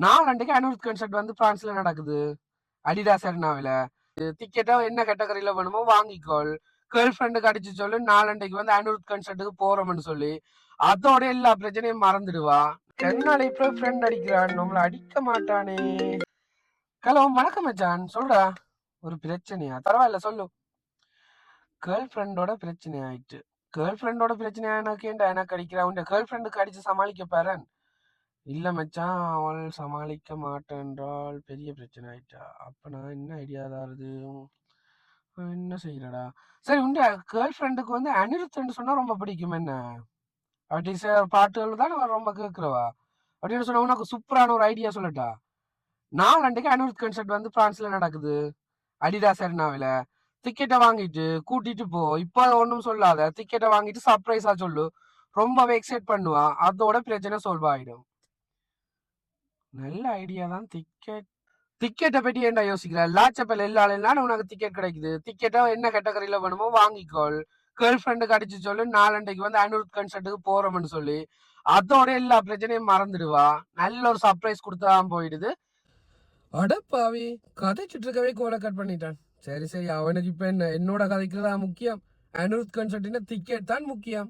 நாளன்னைக்கு Anirudh concert வந்து பிரான்ஸ்ல நடக்குது. அடிடாஸ் அரினாவில. டிக்கெட்டா என்ன கேட்டகரியில வேணுமோ வாங்கிக்கோள். கேர்ள் ஃப்ரெண்டுக்கு அடிச்சு சொல்லு, நாளன்னைக்கு வந்து அனிருத் கான்சர்ட்டுக்கு போறோம்னு சொல்லி அதோட எல்லா பிரச்சனையும் மறந்துடுவா. என்னால இப்ப ஃப்ரெண்ட் அடிக்கிறான், நம்மள அடிக்க மாட்டானே. ஹலோ வணக்கம் மச்சான், சொல்றா. ஒரு பிரச்சனையா? பரவாயில்ல சொல்லு. கேர்ள் ஃப்ரெண்டோட பிரச்சனை ஆயிட்டு. கேர்ள் ஃப்ரெண்டோட பிரச்சனையா எனக்கு அடிக்கிறா. உன் கேர்ள் ஃப்ரெண்டுக்கு அடிச்சு சமாளிக்க பாரன். இல்ல மச்சான், அவள் சமாளிக்க மாட்டேன்றால் பெரிய பிரச்சனை ஆயிட்டா. அப்ப நான் என்ன ஐடியா தாருது? என்ன செய்யறடா? சரி, உண்ட கேர்ள் ஃப்ரெண்டுக்கு வந்து அனிருத்ன்னு சொன்னா ரொம்ப பிடிக்கும் என்ன? அப்படி பாட்டுகள் தான் அவன் ரொம்ப கேட்கிறவா. அப்படின்னு சொன்னா உனக்கு சூப்பரான ஒரு ஐடியா சொல்லட்டா. நாளன்னைக்கு அனிருத் கான்சர்ட் வந்து பிரான்ஸ்ல நடக்குது. அடிடாஸ் அரினாவில. டிக்கெட்டை வாங்கிட்டு கூட்டிட்டு போ. இப்ப ஒன்றும் சொல்லாத. டிக்கெட்டை வாங்கிட்டு சர்ப்ரைஸா சொல்லு. ரொம்பவே எக்ஸைட் பண்ணுவா. அதோட பிரச்சனை சால்வ் ஆயிடும். நல்ல ஐடியா தான். டிக்கெட்டை பற்றி என்ன யோசிக்கிற? லாச்சப்பல் எல்லாரும் உனக்கு டிக்கெட் கிடைக்குது. டிக்கெட்டை என்ன கேட்டகரியில வேணுமோ வாங்கிக்கோள். கேர்ள் ஃப்ரெண்டுக்கு அடிச்சு சொல்லு, நாளன்னைக்கு வந்து அனிருத் கான்சர்ட்டுக்கு போறோம்னு சொல்லி அதோட எல்லா பிரச்சனையும் மறந்துடுவா. நல்ல ஒரு சர்ப்ரைஸ் கொடுத்தான் போயிடுது. அடப்பாவி, கதைச்சிட்டு இருக்கவே கோலை கட் பண்ணிட்டான். சரி சரி, அவனுக்கு இப்ப என்ன? என்னோட கதைக்கு தான் முக்கியம். அனிருத் கான்சர்ட் டிக்கெட் தான் முக்கியம்.